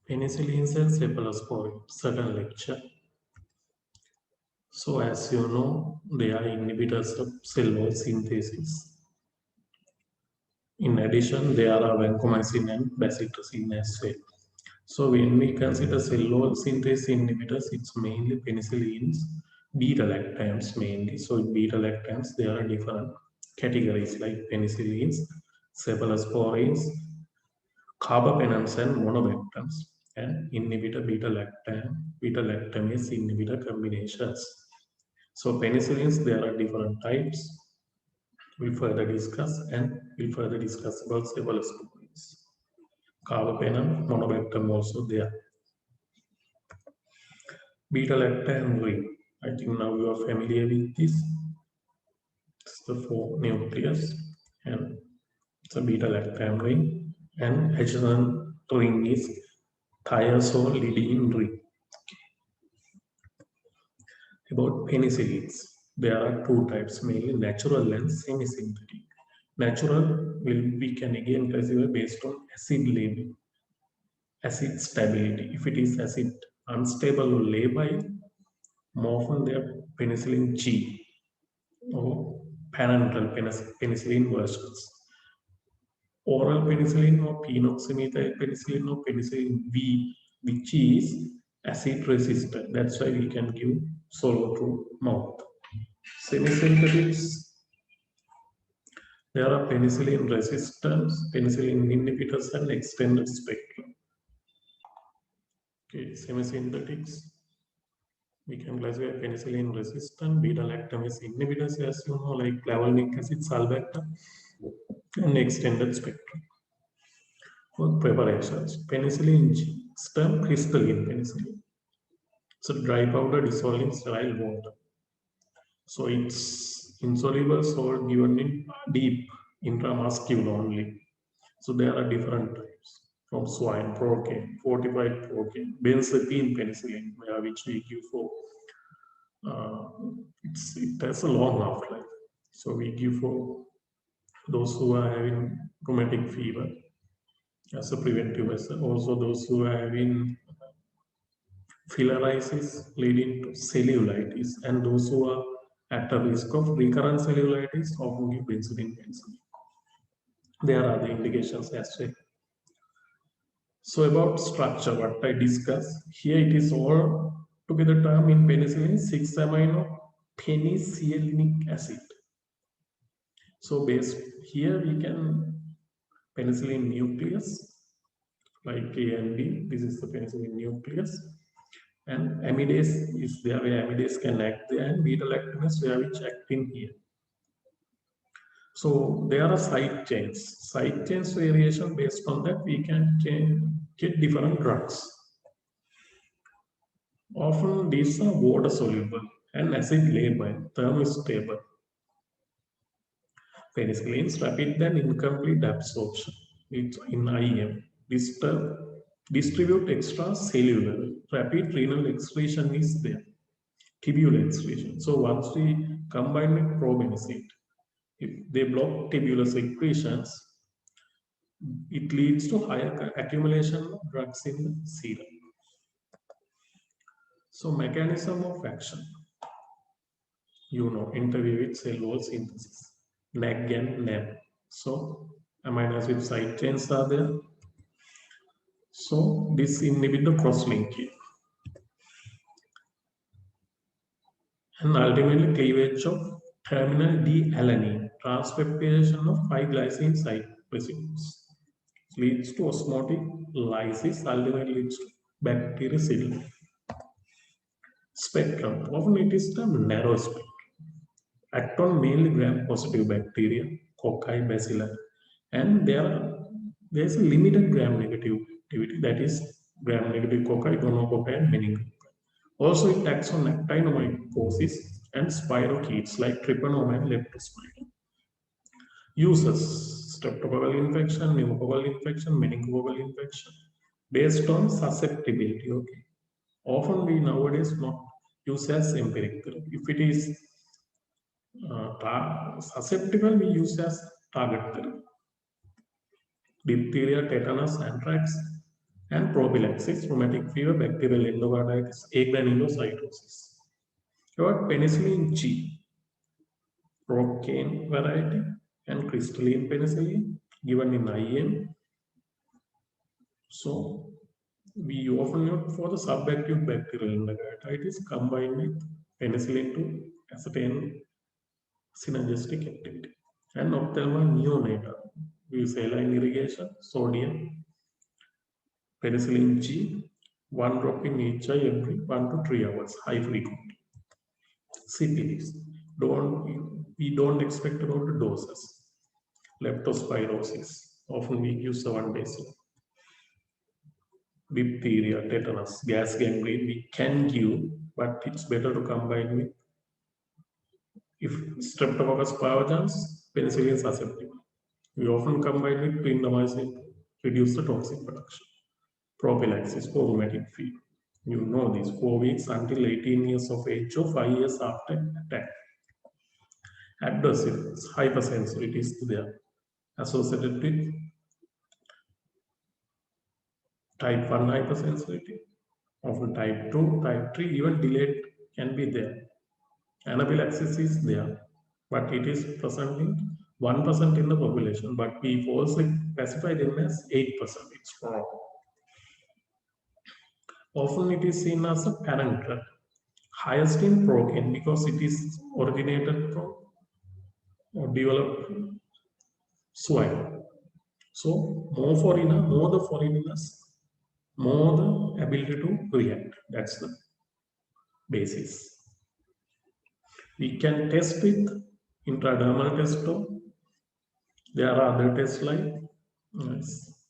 Penicillins and cephalosporin, second lecture. So as you know, they are inhibitors of cell wall synthesis. In addition, there are vancomycin and bacitracin as well. So when we consider cell wall synthesis inhibitors, it's mainly penicillins, beta-lactams mainly. So in beta-lactams, there are different categories like penicillins, cephalosporins, carbapenems and monobactams, and inhibitor beta-lactamase inhibitor combinations. So penicillins, there are different types. We'll further discuss about cephalosporins. Carbapenem, monobactam also there. Beta-lactam ring. I think now you are familiar with this. It's the 4 nucleus and it's a beta-lactam ring, and adjacent ring is thiazolidine ring. About penicillins, there are two types, mainly natural and semi-synthetic. Natural we can again classify based on acid label, acid stability. If it is acid unstable or labile, more often they are penicillin G or parenteral penicillin versions. Oral penicillin or phenoxymethyl penicillin or penicillin V, which is acid resistant. That's why we can give swallow through mouth. Semi-synthetics, there are penicillin resistance, penicillin inhibitors, and extended spectrum. Okay, semi-synthetics, we can classify penicillin resistant, beta-lactamase inhibitors, as you know, like flavulanic acid, sulbactam, and extended spectrum. For preparations, penicillin G, stem crystalline penicillin. So dry powder dissolved in sterile water. So it's insoluble salt given in deep intramuscular only. So there are different types from swine, procaine, fortified procaine, benzapine penicillin, which we give for it has a long half-life. So we give for those who are having rheumatic fever as a preventive measure. Also those who are having filariasis leading to cellulitis, and those who are at a risk of recurrent cellulitis often give benzodiazepine penicillin. There are the indications as well. So about structure, what I discussed here, it is all together term in penicillin 6-amino penicillinic acid. So based here we can penicillin nucleus like A and B. This is the penicillin nucleus, and amidase is there where amidase can act there, and beta-lactamase where which act in here. So there are side chains variation. Based on that we can get different drugs. Often these are water soluble and acid labile, thermostable. Penicillins rapid and incomplete absorption. It's in IM. Distribute extracellular. Rapid renal excretion is there. Tubular excretion. So once we combine with probenecid, if they block tubular secretions, it leads to higher accumulation of drugs in the serum. So mechanism of action. You know, interview with cell wall synthesis. NAG and NAM. So amino acid side chains are there. So this inhibit the cross-linkage. And ultimately cleavage of terminal D-alanine, transpeptidation of 5-glycine site residues. Leads to osmotic lysis, ultimately leads to bactericidal. Spectrum, often it is the narrow spectrum. Act on mainly gram-positive bacteria, cocci, bacilli, and there is a limited gram-negative activity, that is gram-negative cocci, gonococci, and meningococci. Also, it acts on actinomycosis and spirochetes like trypanosoma and leptospira. Uses streptococcal infection, pneumococcal infection, meningococcal infection based on susceptibility. Okay. Often we nowadays not use as empirical. If it is susceptible, we use as target therapy. Diphtheria, tetanus, anthrax, And prophylaxis, rheumatic fever, bacterial endocarditis, agranulocytosis. About penicillin G, Procaine variety, and crystalline penicillin given in IM. So we often note for the subacute bacterial endocarditis combined with penicillin to ascertain synergistic activity. And ophthalmal neonatal, we use saline irrigation, sodium, penicillin G, 1 drop in each eye every 1 to 3 hours, high frequency. Syphilis, we don't expect about the doses. Leptospirosis, often we use 7 days. Diphtheria, tetanus, gas gangrene, we can give, but it's better to combine with if Streptococcus pyogenes, penicillin susceptible. We often combine with clindamycin to reduce the toxin production. Prophylaxis for rheumatic fever. You know this, 4 weeks until 18 years of age or 5 years after attack. Adverse effects, hypersensitivity is there, associated with type 1 hypersensitivity, often type 2, type 3, even delayed can be there. Anaphylaxis is there, but it is present in 1% in the population, but we falsely classify them as 8%. It's wrong. Often it is seen as a parent drug, highest in procaine because it is originated from or developed swine. So more the foreigners, more the ability to react. That's the basis. We can test with intradermal test. There are other tests like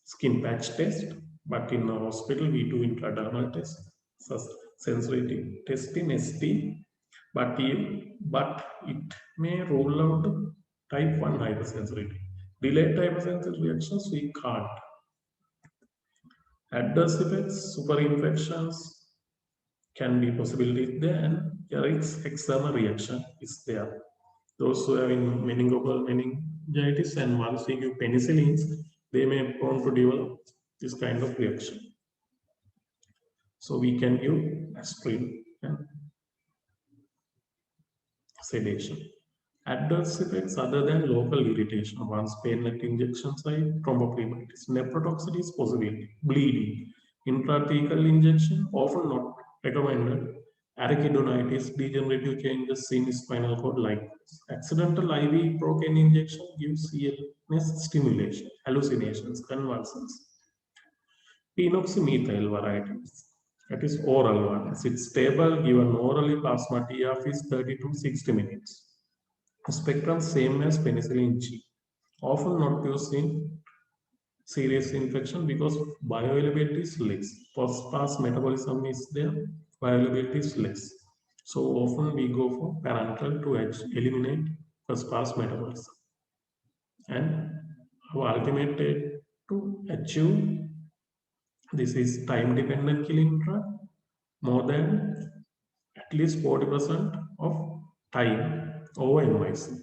skin patch test, but in a hospital we do intradermal test, sensitivity test in ST, but it may rule out type 1 hypersensitivity. Delayed hypersensitivity reactions we can't. Adverse effects, superinfections can be possibilities there, and eczema reaction is there. Those who have meningococcal meningitis and once we give penicillins, they may be prone to develop this kind of reaction. So we can give aspirin and sedation. Adverse effects other than local irritation, once pain at injection site, thrombophlebitis, nephrotoxicity is possibility, bleeding, intrathecal injection, often not recommended, arachidonitis, degenerative changes in spinal cord like this. Accidental IV procaine injection gives CNS stimulation, hallucinations, convulsions. Phenoxymethyl varieties, that is oral one. As it's stable, given orally, plasma TF is 30 to 60 minutes. Spectrum same as penicillin G. Often not used in serious infection because bioavailability is less. First-pass metabolism is there, bioavailability is less. So often we go for parenteral to eliminate first-pass metabolism. And our ultimate aim to achieve this is time-dependent killing drug more than at least 40% of time over NYC.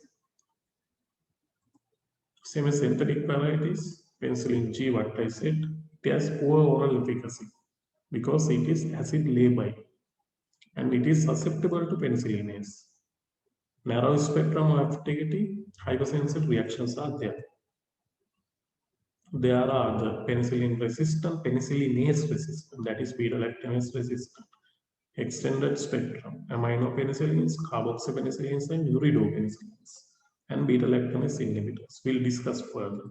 Semisynthetic varieties, penicillin G, what I said, it has poor oral efficacy because it is acid labile and it is susceptible to penicillinase. Narrow spectrum of activity, hypersensitive reactions are there. There are other penicillin resistant, penicillinase resistant, that is beta-lactamase resistant. Extended spectrum, aminopenicillins, carboxypenicillins, and uridopenicillins, and beta-lactamase inhibitors. We'll discuss further.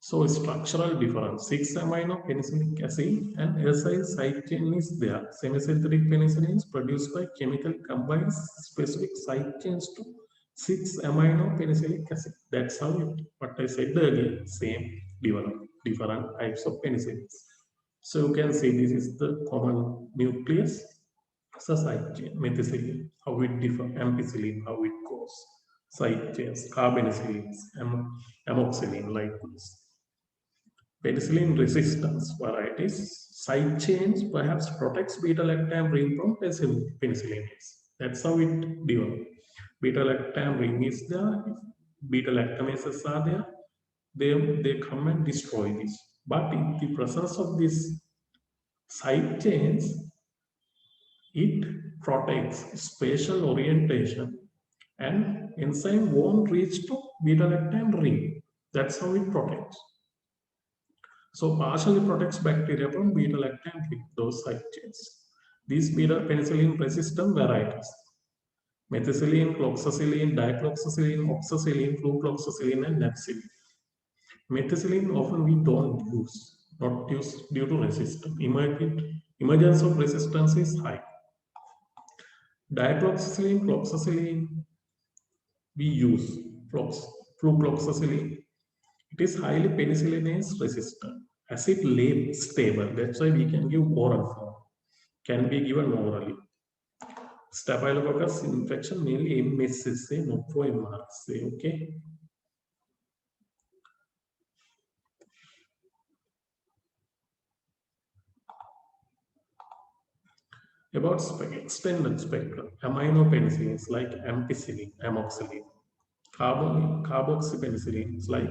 So structural difference, 6-amino-penicillinic acid and acyl side chain is there. Semisynthetic penicillins produced by chemical combines specific side chains to 6-amino-penicillinic acid. That's how it, what I said earlier, same different types of penicillins. So you can see this is the common nucleus, so side chain, methicillin, how it differ, ampicillin, how it goes, side chains, carbonicillins, amoxicillin, like this. Penicillin resistance varieties, side chains perhaps protects beta-lactam ring from penicillinase. That's how it develops. Beta-lactam ring is there, beta-lactamases are there, they come and destroy this. But in the presence of this Side chains, it protects spatial orientation and enzyme won't reach to beta-lactam ring. That's how it protects. So partially protects bacteria from beta-lactam ring, those side chains. These beta-penicillin resistant varieties: methicillin, cloxacillin, dicloxacillin, oxacillin, flucloxacillin, and nafcillin. Methicillin often we don't use, not use due to resistance. Emergence of resistance is high. Dicloxacillin, cloxacillin, we use flucloxacillin. It is highly penicillinase resistant. Acid lab stable. That's why we can give oral form. Can be given orally. Staphylococcus infection mainly MSSA, not for MRSA. Okay. About extended spectrum, aminopenicillins like ampicillin, amoxicillin, carboxypenicillins like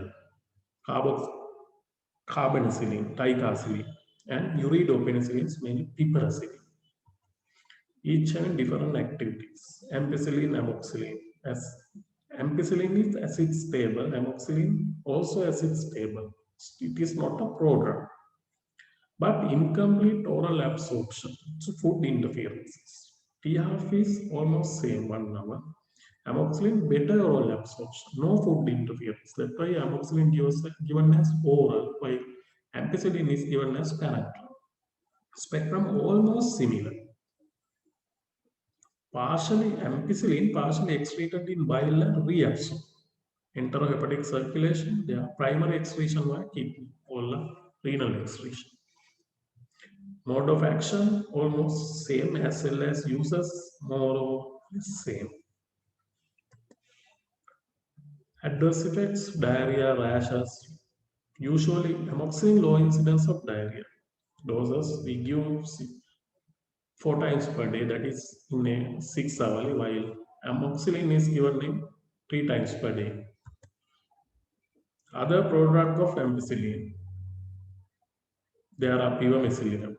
carbonicillin, ticacillin, and uridopenicillins, mainly piperacillin. Each having different activities. Ampicillin, amoxicillin. As ampicillin is acid stable, amoxicillin also acid stable. It is not a prodrug, but incomplete oral absorption, so food interferences. T-half is almost same, 1 hour. Amoxicillin better oral absorption, no food interference. That's why amoxicillin given as oral, while ampicillin is given as parenteral. Spectrum almost similar. Partially ampicillin, partially excreted in bile and reabsorbed. Enterohepatic circulation, their primary excretion by kidney or renal excretion. Mode of action almost same as well as uses more or less same. Adverse effects, diarrhea, rashes. Usually amoxicillin low incidence of diarrhea. Doses we give 4 times per day, that is in a 6 hourly, while amoxicillin is given in 3 times per day. Other product of ampicillin, there are pivamecilin,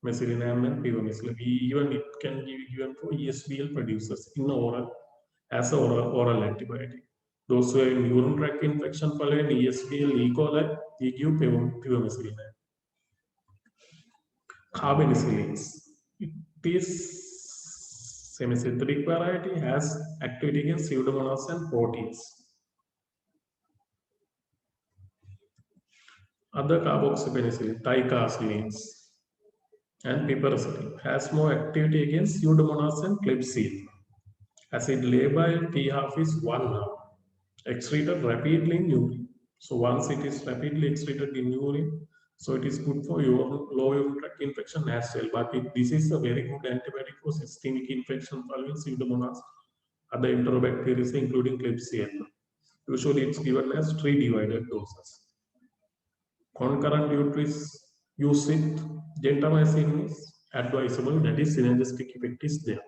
mesillinam and pivamecilin. Even it can be given for ESBL producers in oral as a oral antibiotic. Those who have urine tract infection following ESBL, E. coli, we give pivamecilin. Carbonicillins. It is semisynthetic variety, has activity against pseudomonas and proteins. Other carboxypenicillin, ticacillins, and piperacillin has more activity against pseudomonas and klebsiella. Acid labile T-half is 1 hour. Excreted rapidly in urine. So once it is rapidly excreted in urine, so it is good for your low urine tract infection as well. But this is a very good antibiotic for systemic infection following pseudomonas, other enterobacteria, including Klebsiella. Usually it's given as 3 divided doses. Concurrent use with gentamicin is advisable, that is synergistic effect is there.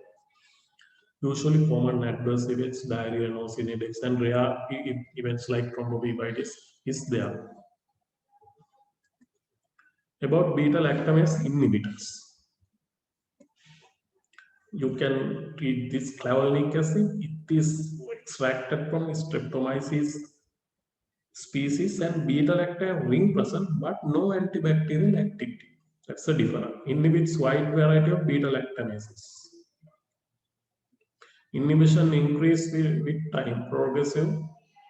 Usually common adverse events, diarrhea, nausea, headaches, and rare events like thrombophlebitis is there. About beta-lactamase inhibitors. You can treat this clavulanic acid. It is extracted from Streptomyces species and beta-lactam ring present, but no antibacterial activity. That's the difference. Inhibits wide variety of beta-lactamases. Inhibition increase with time, progressive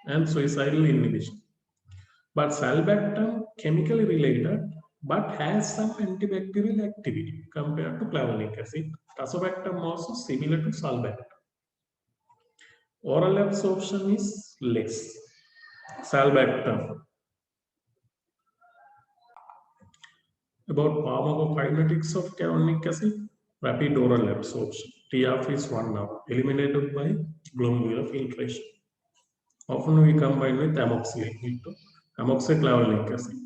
and suicidal inhibition. But sulbactam chemically related but has some antibacterial activity compared to clavulanic acid. Tazobactam also similar to sulbactam. Oral absorption is less. Sulbactam. About pharmacokinetics of clavulanic acid, rapid oral absorption. TF is 1 hour, eliminated by glomerular filtration. Often we combine with amoxicillin, amoxiclavulanic acid.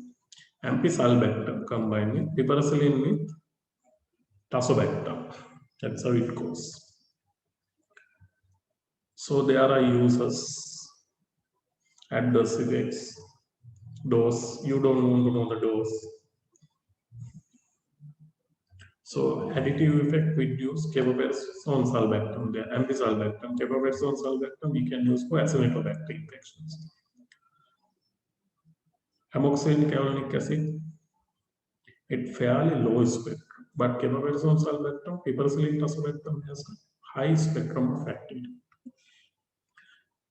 Ampicillin combined with piperacillin with tazobactam. That's how it goes. So there are uses, adverse effects, dose. You don't want to know the dose. So additive effect we use carbaperazone sulbactam, the ampisulbactam, carbaperazone sulbactam we can use for Acinetobacter infections. Amoxicillin cavulanic acid, it fairly low spectrum, but carbaperazone sulbactam, piperacillin tazobactam has high spectrum of activity.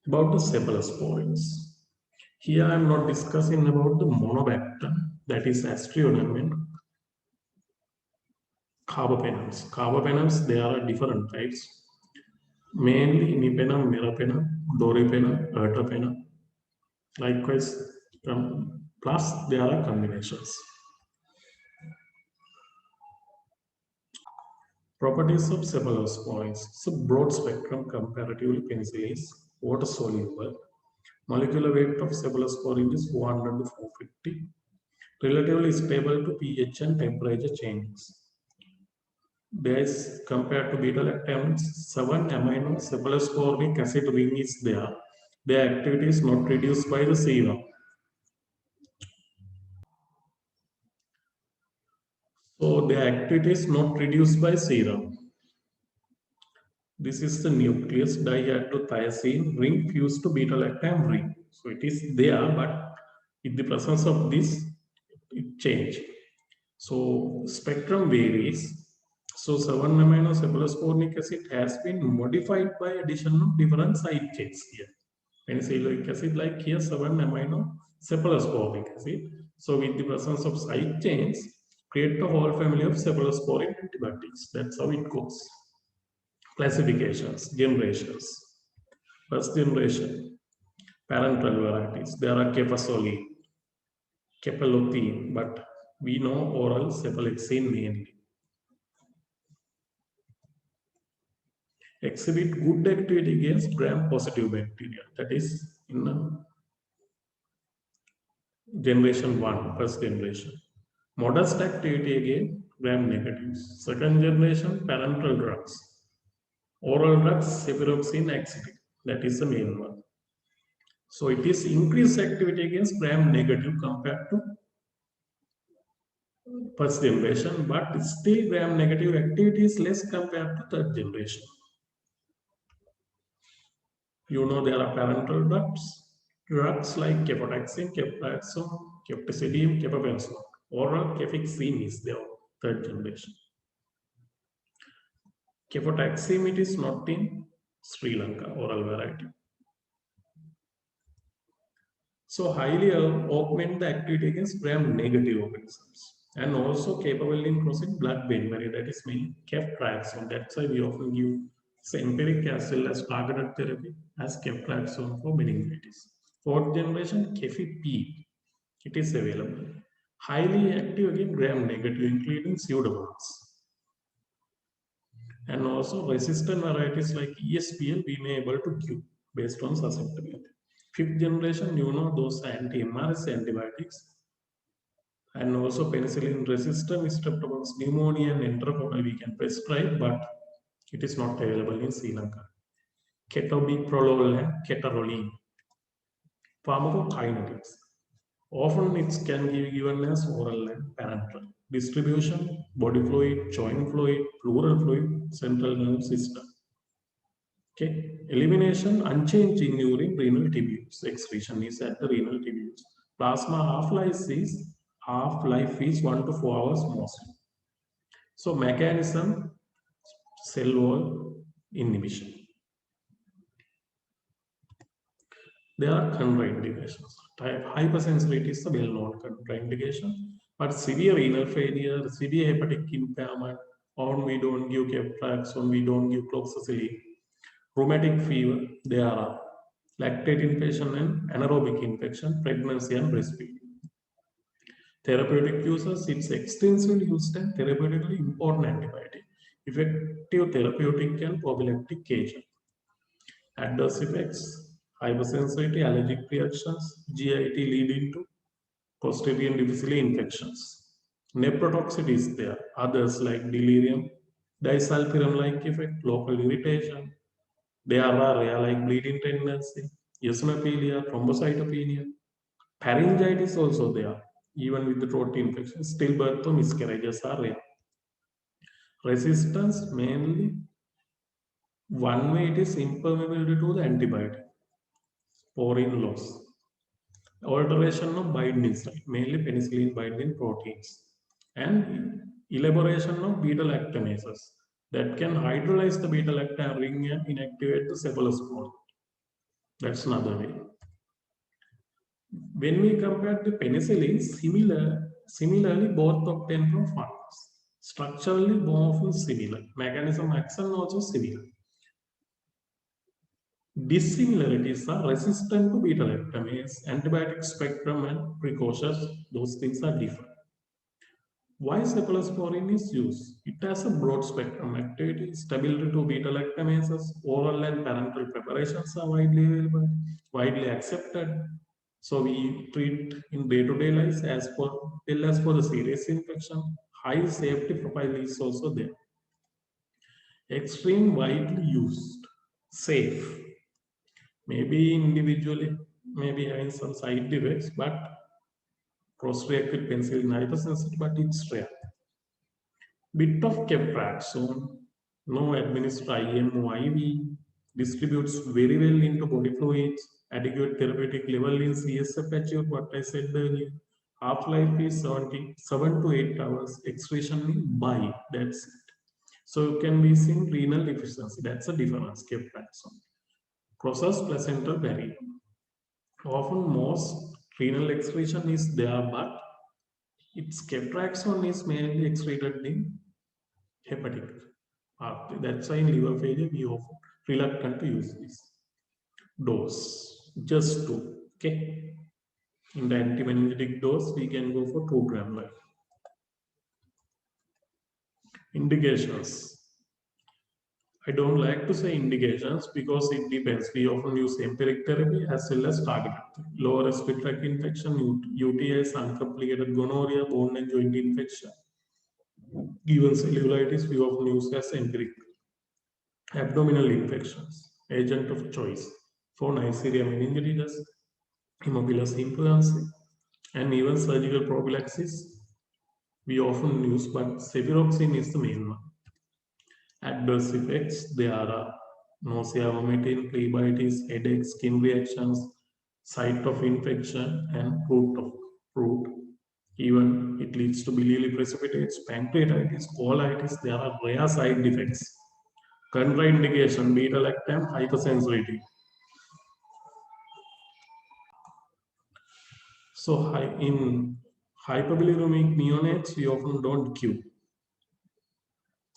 About the cephalosporins. Here I am not discussing about the monobactam, that is Astrionum and carbapenems. Carbapenems, there are different types. Mainly imipenum, meropenem, doripenem, ertapenem. Likewise, plus there are combinations. Properties of cephalosporins. So broad spectrum comparatively penicillin is water soluble. Molecular weight of cephalosporin is 400 to 450. Relatively stable to pH and temperature changes. There is, compared to beta-lactams, 7 amino cephalosporinic acid ring is there. Their activity is not reduced by the serum. So their activity is not reduced by serum. This is the nucleus dihydrothiophene ring fused to beta-lactam ring. So it is there, but in the presence of this, it changes. So spectrum varies. So 7 amino cephalosporinic acid has been modified by addition of different side chains here. Penicillinic acid, like here 7 amino cephalosporinic acid. So with the presence of side chains, create the whole family of cephalosporin antibiotics. That's how it goes. Classifications, generations. First generation, parental varieties. There are cephalosporin, cephalothene, but we know oral cephalexin mainly. Exhibit good activity against gram-positive bacteria. That is in generation 1, first generation. Modest activity against gram-negatives. Second generation, parental drugs. Oral drugs, cefuroxime, axitic. That is the main one. So it is increased activity against gram-negative compared to first generation, but still gram-negative activity is less compared to third generation. You know there are parental drugs like cefotaxime, ceftriaxone, ceftazidime, cefepime. Oral cefixime is the third generation. Cefotaxime, it is not in Sri Lanka, oral variety. So highly augment the activity against gram-negative organisms, and also capable in crossing blood-brain barrier. That is mean ceftriaxone. That's why we often give empiric as well as targeted therapy as ceftriaxone for meningitis. Fourth generation, Cefi-P, it is available. Highly active against gram-negative, including pseudomonas. And also resistant varieties like ESBL, we may able to give based on susceptibility. Fifth generation, you know, those anti-MRSA antibiotics, and also penicillin resistant streptococcus pneumonia and enterococci we can prescribe, but it is not available in Sri Lanka. Ketobiprolol and ketorolac. Pharmacokinetics. Often it can be given as oral and parenteral. Distribution, body fluid, joint fluid, pleural fluid, central nerve system. Okay, elimination, unchanged in urine, renal tubules. Excretion is at the renal tubules. Plasma half-life is 1 to 4 hours mostly. So mechanism, cell wall inhibition. There are contraindications. Hypersensitivity is the well-known contraindication, but severe renal failure, severe hepatic impairment, or we don't give ceftriaxone, we don't give cloxacillin. Rheumatic fever, there are lactate infection and anaerobic infection, pregnancy and breastfeeding. Therapeutic uses, it's extensively used and therapeutically important antibiotic. Effective therapeutic and prophylactic agent. Adverse effects, hypersensitivity, allergic reactions, GIT leading to Clostridium difficile infections. Nephrotoxicity is there. Others like delirium, disulfiram-like effect, local irritation. There are rare like bleeding tendency, eosinophilia, thrombocytopenia. Pharyngitis also there, even with the throat infection. Stillbirth or miscarriages are rare. Resistance mainly one way it is impermeability to the antibiotic, porine loss. Alteration of binding site, mainly penicillin binding proteins, and elaboration of beta lactamases that can hydrolyze the beta lactam ring and inactivate the cephalosporin. That's another way. When we compare the penicillin, similarly both obtained from fungus. Structurally both similar. Mechanism action also similar. Dissimilarities are resistant to beta lactamase, antibiotic spectrum and precautions. Those things are different. Why cephalosporin is used? It has a broad spectrum activity, stability to beta lactamases, oral and parenteral preparations are widely available, widely accepted. So we treat in day-to-day life as well as for the serious infection. High safety profile is also there. Extreme widely used, safe. Maybe individually, maybe having some side effects, but cross-reactive penicillin hypersensitivity, but it's rare. Bit of Kepraxone, no administered IM or IV, distributes very well into body fluids, adequate therapeutic level in CSF achieved, what I said earlier. Half-life is 7 to 8 hours, excretion in bile, that's it. So you can be seen renal deficiency, that's a difference, Kepraxone. Process placental barrier. Often most renal excretion is there, but its Kepraxone is mainly excreted in hepatic pathway. That's why in liver failure we often reluctant to use this. Dose, just 2. Okay. In the antimeningitic dose, we can go for 2 gram life. Indications. I don't like to say indications because it depends. We often use empiric therapy as well as targeted therapy. Lower respiratory tract infection, UTIs, uncomplicated gonorrhea, bone and joint infection. Given cellulitis, we often use as empiric. Abdominal infections, agent of choice for Neisseria meningitis, Haemophilus influenzae, and even surgical prophylaxis we often use, but cefuroxime is the main one. Adverse effects, there are nausea, vomiting, phlebitis, headache, skin reactions, site of infection, and root. Even it leads to biliary precipitates, pancreatitis, colitis. There are rare side effects. Contraindication, beta-lactam hypersensitivity. So in hypobilirubemic neonates, we often don't give.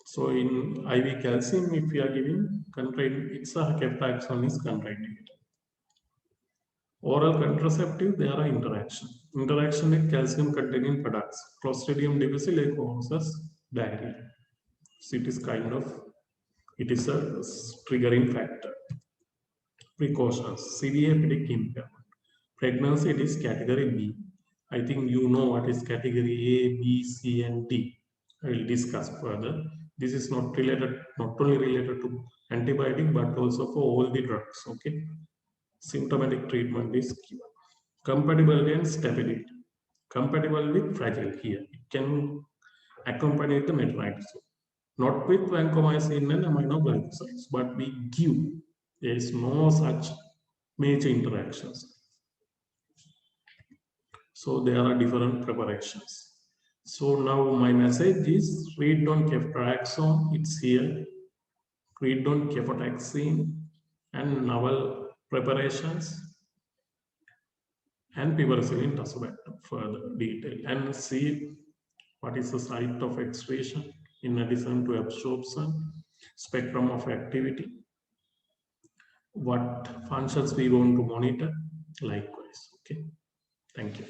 So in IV calcium, if we are giving, it's a Kepraxone is contraindicated. Oral contraceptive, there are interactions. Interaction with calcium-containing products. Clostridium difficile causes diarrhea. So it is a triggering factor. Precautions. Severe hepatic impairment. Pregnancy, it is category B. I think you know what is category A, B, C, and D. I will discuss further. This is not only related to antibiotic, but also for all the drugs. Okay. Symptomatic treatment is given. Compatibility and stability. Compatible with fragile here. It can accompany the metronidazole. Not with vancomycin and aminoglycosides, but we give. There is no such major interactions. So there are different preparations. So now my message is read on Kepraxone, it's here. Read on cefotaxime and novel preparations and piperacillin tazobactam further detail and see what is the site of excretion in addition to absorption, spectrum of activity, what functions we want to monitor, likewise. Okay, thank you.